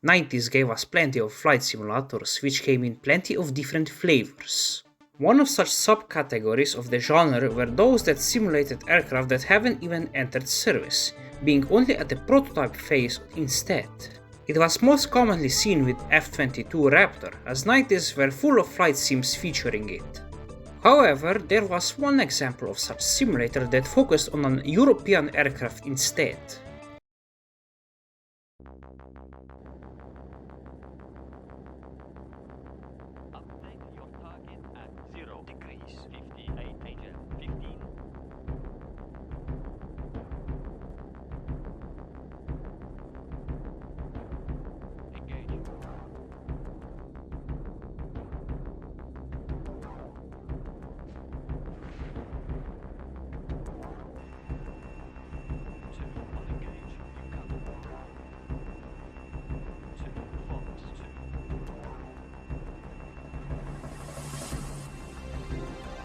90s gave us plenty of flight simulators which came in plenty of different flavors. One of such subcategories of the genre were those that simulated aircraft that haven't even entered service, being only at the prototype phase instead. It was most commonly seen with F-22 Raptor, as 90s were full of flight sims featuring it. However, there was one example of such simulator that focused on an European aircraft instead.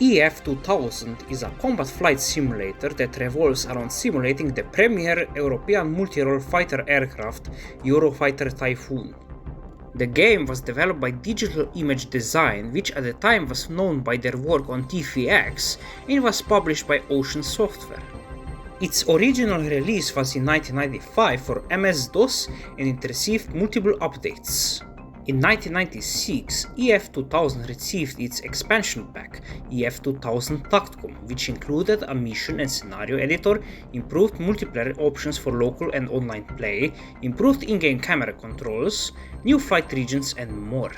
EF2000 is a combat flight simulator that revolves around simulating the premier European multi-role fighter aircraft Eurofighter Typhoon. The game was developed by Digital Image Design, which at the time was known by their work on TFX, and was published by Ocean Software. Its original release was in 1995 for MS-DOS and it received multiple updates. In 1996, EF2000 received its expansion pack, EF2000 Tactcom, which included a mission and scenario editor, improved multiplayer options for local and online play, improved in-game camera controls, new flight regions and more.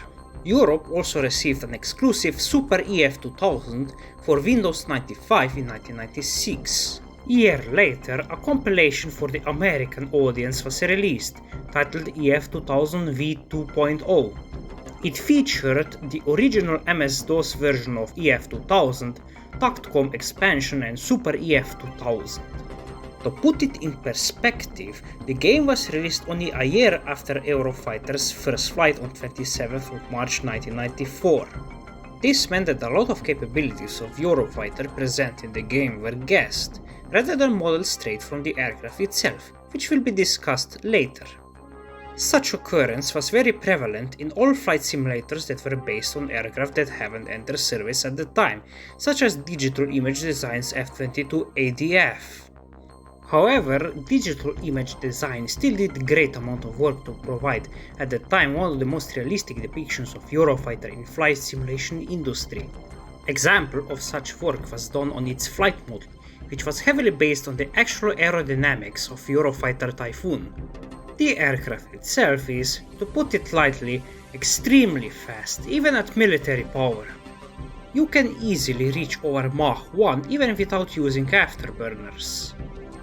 Europe also received an exclusive Super EF2000 for Windows 95 in 1996. A year later, a compilation for the American audience was released, titled EF2000 V2.0. It featured the original MS-DOS version of EF2000, Tactcom expansion and Super EF2000. To put it in perspective, the game was released only a year after Eurofighters' first flight on 27th of March 1994. This meant that a lot of capabilities of Eurofighter present in the game were guessed, rather than modeled straight from the aircraft itself, which will be discussed later. Such occurrence was very prevalent in all flight simulators that were based on aircraft that haven't entered service at the time, such as Digital Image Design's F-22 ADF. However, Digital Image Design still did a great amount of work to provide, at the time, one of the most realistic depictions of Eurofighter in flight simulation industry. Example of such work was done on its flight model, which was heavily based on the actual aerodynamics of Eurofighter Typhoon. The aircraft itself is, to put it lightly, extremely fast, even at military power. You can easily reach over Mach 1 even without using afterburners.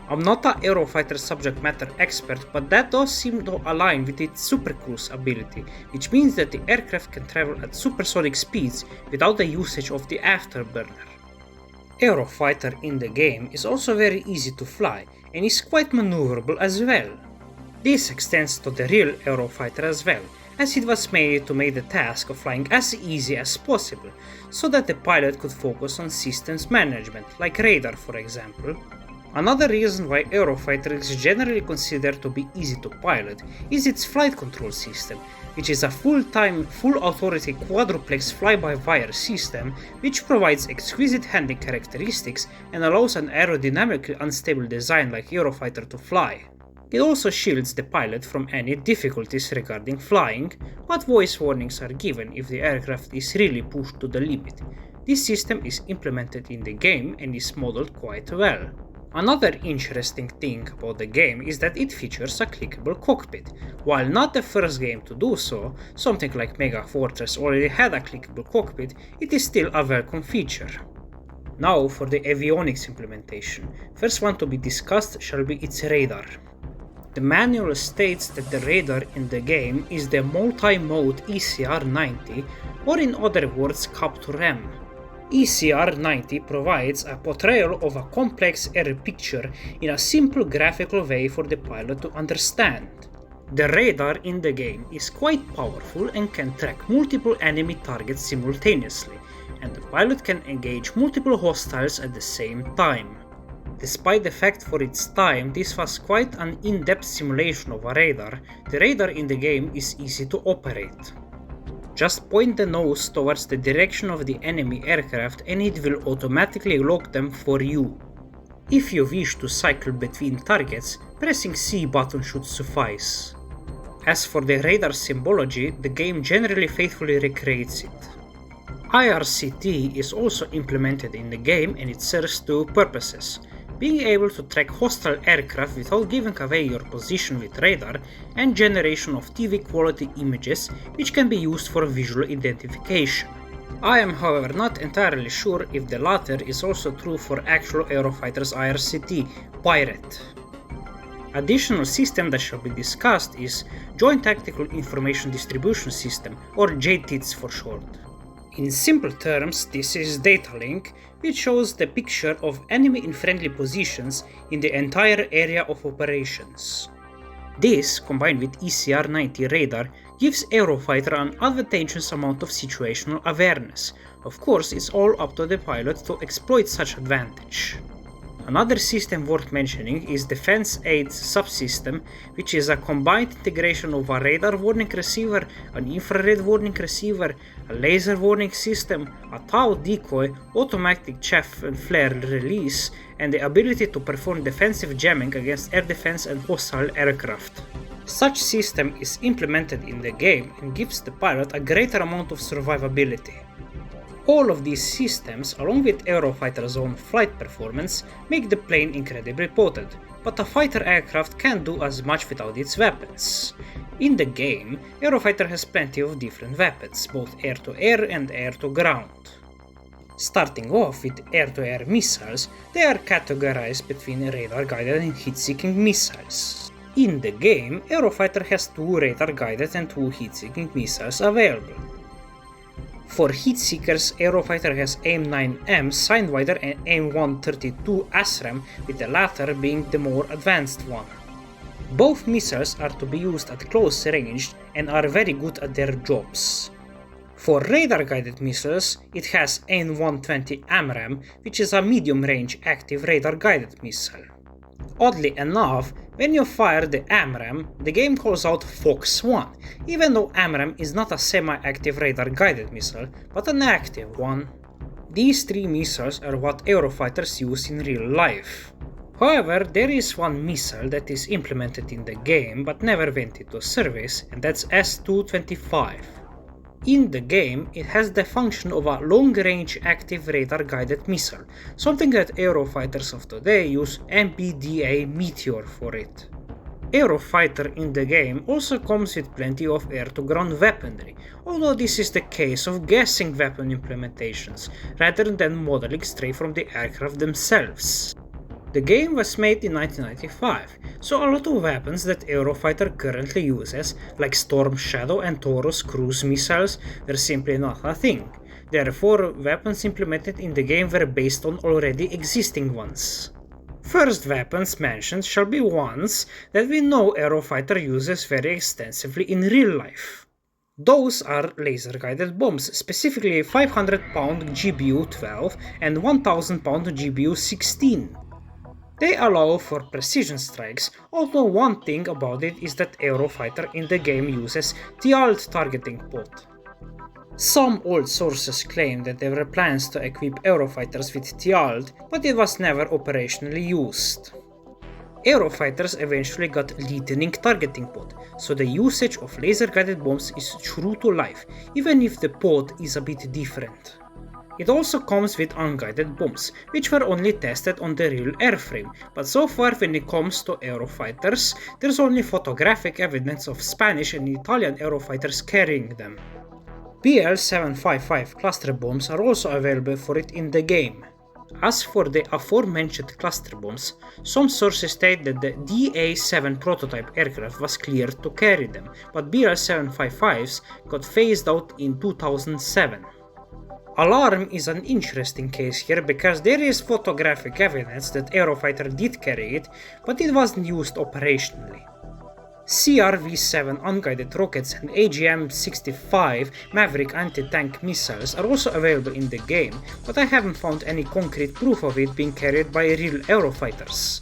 I'm not a Eurofighter subject matter expert, but that does seem to align with its supercruise ability, which means that the aircraft can travel at supersonic speeds without the usage of the afterburner. Eurofighter in the game is also very easy to fly and is quite maneuverable as well. This extends to the real Eurofighter as well, as it was made to make the task of flying as easy as possible, so that the pilot could focus on systems management, like radar for example. Another reason why Eurofighter is generally considered to be easy to pilot is its flight control system, which is a full-time, full-authority quadruplex fly-by-wire system which provides exquisite handling characteristics and allows an aerodynamically unstable design like Eurofighter to fly. It also shields the pilot from any difficulties regarding flying, but voice warnings are given if the aircraft is really pushed to the limit. This system is implemented in the game and is modeled quite well. Another interesting thing about the game is that it features a clickable cockpit. While not the first game to do so, something like Mega Fortress already had a clickable cockpit, it is still a welcome feature. Now for the Avionics implementation. First one to be discussed shall be its radar. The manual states that the radar in the game is the multi-mode ECR-90, or in other words Capture-M. ECR-90 provides a portrayal of a complex air picture in a simple graphical way for the pilot to understand. The radar in the game is quite powerful and can track multiple enemy targets simultaneously, and the pilot can engage multiple hostiles at the same time. Despite the fact for its time this was quite an in-depth simulation of a radar, the radar in the game is easy to operate. Just point the nose towards the direction of the enemy aircraft and it will automatically lock them for you. If you wish to cycle between targets, pressing C button should suffice. As for the radar symbology, the game generally faithfully recreates it. IRCT is also implemented in the game and it serves two purposes: being able to track hostile aircraft without giving away your position with radar, and generation of TV quality images which can be used for visual identification. I am however not entirely sure if the latter is also true for actual Eurofighters IRCT, Pirate. Additional system that shall be discussed is Joint Tactical Information Distribution System, or JTIDS for short. In simple terms, this is data link, which shows the picture of enemy in friendly positions in the entire area of operations. This, combined with ECR-90 radar, gives Eurofighter an advantageous amount of situational awareness. Of course, it's all up to the pilot to exploit such advantage. Another system worth mentioning is Defense Aid subsystem, which is a combined integration of a radar warning receiver, an infrared warning receiver, a laser warning system, a TOW decoy, automatic chaff and flare release, and the ability to perform defensive jamming against air defense and hostile aircraft. Such system is implemented in the game and gives the pilot a greater amount of survivability. All of these systems, along with Eurofighter's own flight performance, make the plane incredibly potent, but a fighter aircraft can't do as much without its weapons. In the game, Eurofighter has plenty of different weapons, both air-to-air and air-to-ground. Starting off with air-to-air missiles, they are categorized between radar-guided and heat-seeking missiles. In the game, Eurofighter has 2 radar-guided and 2 heat-seeking missiles available. For heat seekers, Eurofighter has AIM-9M Sidewinder and AIM-132 ASRAM, with the latter being the more advanced one. Both missiles are to be used at close range and are very good at their jobs. For radar-guided missiles, it has AIM-120 AMRAAM, which is a medium-range active radar-guided missile. Oddly enough, when you fire the AMRAAM, the game calls out Fox 1, even though AMRAAM is not a semi-active radar-guided missile, but an active one. These 3 missiles are what Eurofighters use in real life. However, there is one missile that is implemented in the game but never went into service, and that's S-225. In the game, it has the function of a long-range active radar-guided missile, something that Eurofighters of today use MBDA Meteor for it. Eurofighter in the game also comes with plenty of air-to-ground weaponry, although this is the case of guessing weapon implementations, rather than modeling straight from the aircraft themselves. The game was made in 1995, so a lot of weapons that Eurofighter currently uses, like Storm Shadow and Taurus cruise missiles, were simply not a thing. Therefore, weapons implemented in the game were based on already existing ones. First weapons mentioned shall be ones that we know Eurofighter uses very extensively in real life. Those are laser-guided bombs, specifically 500-pound GBU-12 and 1000-pound GBU-16. They allow for precision strikes, although one thing about it is that Eurofighter in the game uses TIALD targeting pod. Some old sources claim that there were plans to equip Eurofighters with TIALD, but it was never operationally used. Eurofighters eventually got lightning targeting pod, so the usage of laser-guided bombs is true to life, even if the pod is a bit different. It also comes with unguided bombs, which were only tested on the real airframe, but so far when it comes to Eurofighters, there's only photographic evidence of Spanish and Italian Eurofighters carrying them. BL-755 cluster bombs are also available for it in the game. As for the aforementioned cluster bombs, some sources state that the DA-7 prototype aircraft was cleared to carry them, but BL-755s got phased out in 2007. Alarm is an interesting case here because there is photographic evidence that Eurofighter did carry it, but it wasn't used operationally. CRV-7 unguided rockets and AGM-65 Maverick anti-tank missiles are also available in the game, but I haven't found any concrete proof of it being carried by real Eurofighters.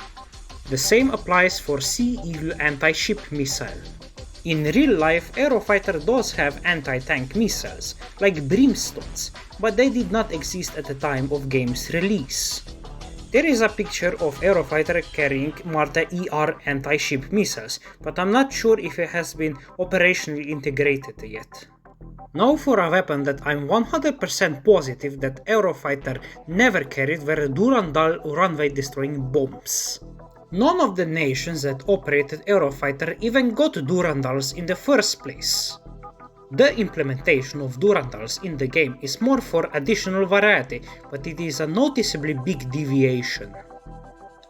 The same applies for Sea Eagle anti-ship missile. In real life, Eurofighter does have anti-tank missiles, like Brimstones, but they did not exist at the time of game's release. There is a picture of Eurofighter carrying Marta ER anti-ship missiles, but I'm not sure if it has been operationally integrated yet. Now for a weapon that I'm 100% positive that Eurofighter never carried were Durandal runway destroying bombs. None of the nations that operated Eurofighter even got Durandals in the first place. The implementation of Durandals in the game is more for additional variety, but it is a noticeably big deviation.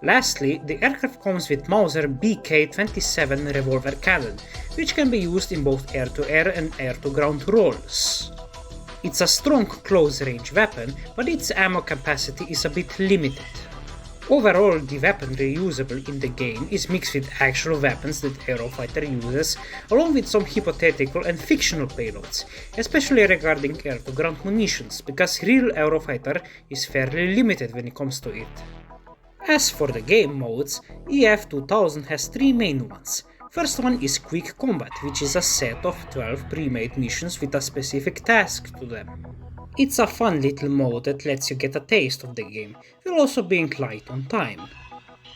Lastly, the aircraft comes with Mauser BK-27 revolver cannon, which can be used in both air-to-air and air-to-ground roles. It's a strong close-range weapon, but its ammo capacity is a bit limited. Overall, the weaponry usable in the game is mixed with actual weapons that Eurofighter uses, along with some hypothetical and fictional payloads, especially regarding air-to-ground munitions, because real Eurofighter is fairly limited when it comes to it. As for the game modes, EF2000 has 3 main ones. First one is Quick Combat, which is a set of 12 pre-made missions with a specific task to them. It's a fun little mode that lets you get a taste of the game, while also being light on time.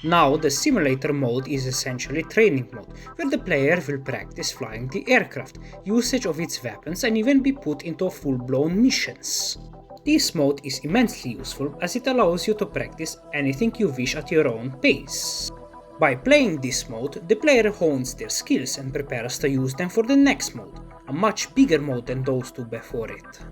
Now the simulator mode is essentially training mode, where the player will practice flying the aircraft, usage of its weapons and even be put into full-blown missions. This mode is immensely useful as it allows you to practice anything you wish at your own pace. By playing this mode, the player hones their skills and prepares to use them for the next mode, a much bigger mode than those two before it.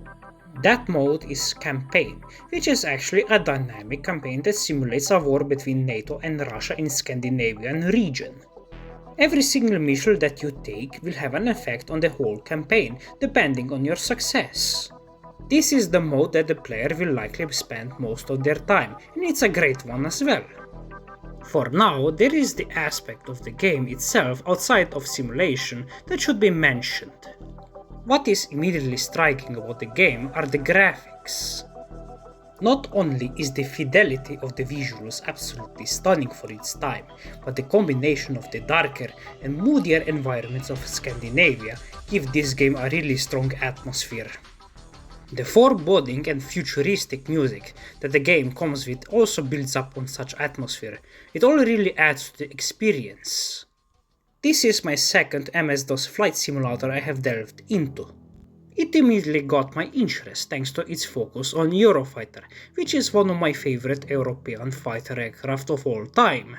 That mode is Campaign, which is actually a dynamic campaign that simulates a war between NATO and Russia in Scandinavian region. Every single mission that you take will have an effect on the whole campaign, depending on your success. This is the mode that the player will likely spend most of their time, and it's a great one as well. For now, there is the aspect of the game itself outside of simulation that should be mentioned. What is immediately striking about the game are the graphics. Not only is the fidelity of the visuals absolutely stunning for its time, but the combination of the darker and moodier environments of Scandinavia give this game a really strong atmosphere. The foreboding and futuristic music that the game comes with also builds up on such atmosphere. It all really adds to the experience. This is my second MS-DOS flight simulator I have delved into. It immediately got my interest thanks to its focus on Eurofighter, which is one of my favorite European fighter aircraft of all time.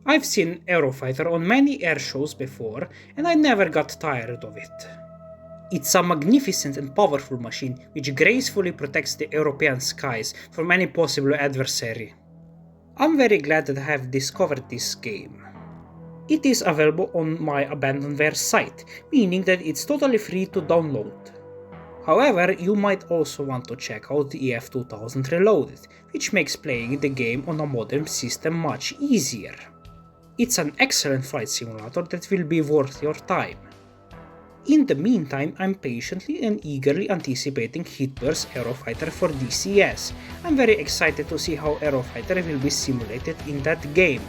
I've seen Eurofighter on many air shows before, and I never got tired of it. It's a magnificent and powerful machine which gracefully protects the European skies from any possible adversary. I'm very glad that I have discovered this game. It is available on MyAbandonware site, meaning that it's totally free to download. However, you might also want to check out the EF2000 Reloaded, which makes playing the game on a modern system much easier. It's an excellent flight simulator that will be worth your time. In the meantime, I'm patiently and eagerly anticipating Hitler's Eurofighter for DCS. I'm very excited to see how Eurofighter will be simulated in that game.